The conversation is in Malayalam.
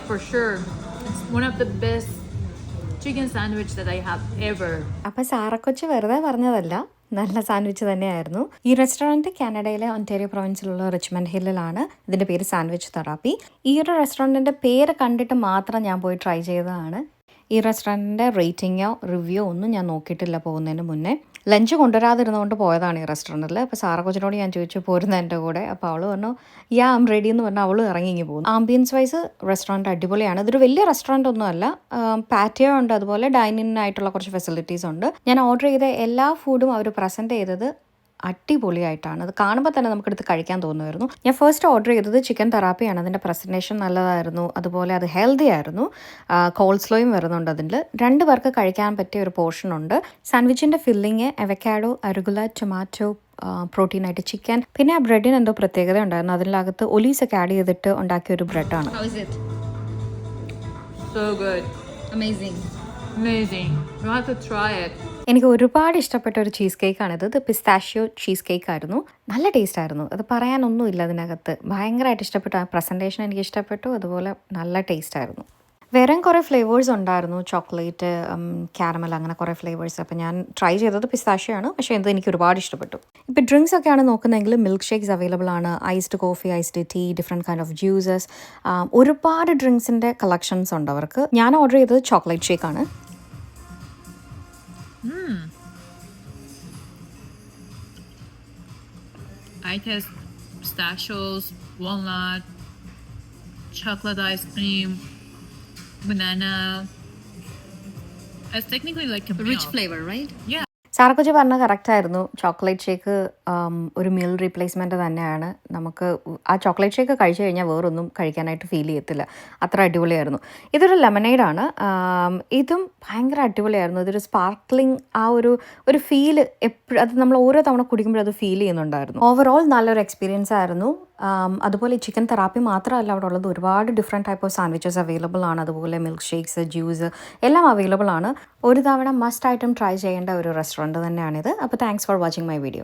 for sure. It's one of the best chicken sandwich that I have ever. അപ്പോൾ സാറക്കൊച്ച് വെറുതെ പറഞ്ഞതല്ല, നല്ല സാൻഡ്വിച്ച് തന്നെയായിരുന്നു. ഈ റെസ്റ്റോറൻറ്റ് കാനഡയിലെ ഒൻറ്റാരിയോ പ്രൊവിൻസിലുള്ള റിച്ച്മണ്ട് ഹില്ലിലാണ്. ഇതിൻ്റെ പേര് സാൻഡ്വിച്ച് തെറാപ്പി. ഈ ഒരു റെസ്റ്റോറൻറ്റിൻ്റെ പേര് കണ്ടിട്ട് മാത്രം ഞാൻ പോയി ട്രൈ ചെയ്തതാണ്. ഈ റെസ്റ്റോറൻറ്റിൻ്റെ റേറ്റിങ്ങോ റിവ്യൂ ഒന്നും ഞാൻ നോക്കിയിട്ടില്ല പോകുന്നതിന് മുന്നേ. ലഞ്ച് കൊണ്ടുവരാതിരുന്നുകൊണ്ട് പോയതാണ് ഈ റെസ്റ്റോറൻറ്റിൽ. അപ്പോൾ സാറ കൊച്ചിനോട് ഞാൻ ചോദിച്ചു പോരുന്ന എൻ്റെ കൂടെ. അപ്പോൾ അവൾ പറഞ്ഞു യാ റെഡി എന്ന് പറഞ്ഞാൽ അവൾ ഇറങ്ങി പോകും. ആംബിയൻസ് വൈസ് റെസ്റ്റോറൻറ്റ് അടിപൊളിയാണ്. ഇതൊരു വലിയ റെസ്റ്റോറൻറ്റ് ഒന്നും അല്ല. പാറ്റിയോ ഉണ്ട്, അതുപോലെ ഡൈനിങ് ആയിട്ടുള്ള കുറച്ച് ഫെസിലിറ്റീസ് ഉണ്ട്. ഞാൻ ഓർഡർ ചെയ്ത എല്ലാ ഫുഡും അവർ പ്രസൻറ്റ് ചെയ്തത് അടിപൊളിയായിട്ടാണ്. അത് കാണുമ്പോൾ തന്നെ നമുക്കെടുത്ത് കഴിക്കാൻ തോന്നുമായിരുന്നു. ഞാൻ ഫസ്റ്റ് ഓർഡർ ചെയ്തത് ചിക്കൻ തെറാപ്പിയാണ്. അതിൻ്റെ പ്രസൻറ്റേഷൻ നല്ലതായിരുന്നു, അതുപോലെ അത് ഹെൽത്തി ആയിരുന്നു. കോൾസ്ലോയും വരുന്നുണ്ട് അതിൽ. 2 പേർക്ക് കഴിക്കാൻ പറ്റിയ ഒരു പോർഷൻ ഉണ്ട്. സാൻഡ്വിച്ചിൻ്റെ ഫില്ലിങ് അവക്കാഡോ, അരുഗുല, ടൊമാറ്റോ, പ്രോട്ടീനായിട്ട് ചിക്കൻ, പിന്നെ ആ ബ്രെഡിന് എന്തോ പ്രത്യേകത ഉണ്ടായിരുന്നു. അതിനകത്ത് ഒലീസൊക്കെ ആഡ് ചെയ്തിട്ട് ഉണ്ടാക്കിയ ഒരു ബ്രെഡാണ്. How is it? So good. Amazing. Amazing. You have to try it. എനിക്ക് ഒരുപാട് ഇഷ്ടപ്പെട്ട ഒരു ചീസ് കേക്കാണിത്. ഇത് പിസ്താഷ്യോ ചീസ് കേക്ക് ആയിരുന്നു. നല്ല ടേസ്റ്റ് ആയിരുന്നു. അത് പറയാനൊന്നുമില്ല അതിനകത്ത്. ഭയങ്കരമായിട്ട് ഇഷ്ടപ്പെട്ടു. ആ പ്രസൻറ്റേഷൻ എനിക്ക് ഇഷ്ടപ്പെട്ടു, അതുപോലെ നല്ല ടേസ്റ്റ് ആയിരുന്നു. വേറെയും കുറേ ഫ്ലേവേഴ്സ് ഉണ്ടായിരുന്നു. ചോക്ലേറ്റ്, കാരമൽ, അങ്ങനെ കുറേ ഫ്ലേവേഴ്സ്. അപ്പോൾ ഞാൻ ട്രൈ ചെയ്തത് പിസ്താഷ്യോ ആണ്, പക്ഷേ ഇത് എനിക്ക് ഒരുപാട് ഇഷ്ടപ്പെട്ടു. ഇപ്പോൾ ഡ്രിങ്ക്സ് ഒക്കെയാണ് നോക്കുന്നതെങ്കിൽ മിൽക്ക് ഷേക്സ് അവൈലബിൾ ആണ്. Iced coffee, iced tea, different kind of juices, ഒരുപാട് ഡ്രിങ്ക്സിൻ്റെ കളക്ഷൻസ് ഉണ്ട് അവർക്ക്. ഞാൻ ഓർഡർ ചെയ്തത് ചോക്ലേറ്റ് ഷേക്കാണ്. I taste pistachios, walnut, chocolate ice cream, banana. It's technically like a Rich milk. flavor, right? Yeah. സാറക്കൊച്ചി പറഞ്ഞത് കറക്റ്റായിരുന്നു. ചോക്ലേറ്റ് ഷേക്ക് ഒരു മീൽ റീപ്ലേസ്മെൻറ്റ് തന്നെയാണ്. നമുക്ക് ആ ചോക്ലേറ്റ് ഷേക്ക് കഴിച്ചു കഴിഞ്ഞാൽ വേറൊന്നും കഴിക്കാനായിട്ട് ഫീൽ ചെയ്യത്തില്ല. അത്ര അടിപൊളിയായിരുന്നു. ഇതൊരു ലെമനേഡാണ്. ഇതും ഭയങ്കര അടിപൊളിയായിരുന്നു. ഇതൊരു സ്പാർക്ലിംഗ് ആ ഒരു ഫീല് എപ്പോഴും അത് നമ്മൾ ഓരോ തവണ കുടിക്കുമ്പോഴും അത് ഫീൽ ചെയ്യുന്നുണ്ടായിരുന്നു. ഓവറോൾ നല്ലൊരു എക്സ്പീരിയൻസ് ആയിരുന്നു. അതുപോലെ ചിക്കൻ തെറാപ്പി മാത്രമല്ല അവിടെ ഉള്ളത്. ഒരുപാട് different type of sandwiches available ആണ്. അതുപോലെ മിൽക്ക് ഷേക്സ്, ജ്യൂസ് എല്ലാം അവൈലബിൾ ആണ്. ഒരു തവണ മസ്റ്റ് ആയിട്ടും ട്രൈ ചെയ്യേണ്ട ഒരു റെസ്റ്റോറൻറ്റ് തന്നെയാണിത്. അപ്പോൾ thanks for watching my video.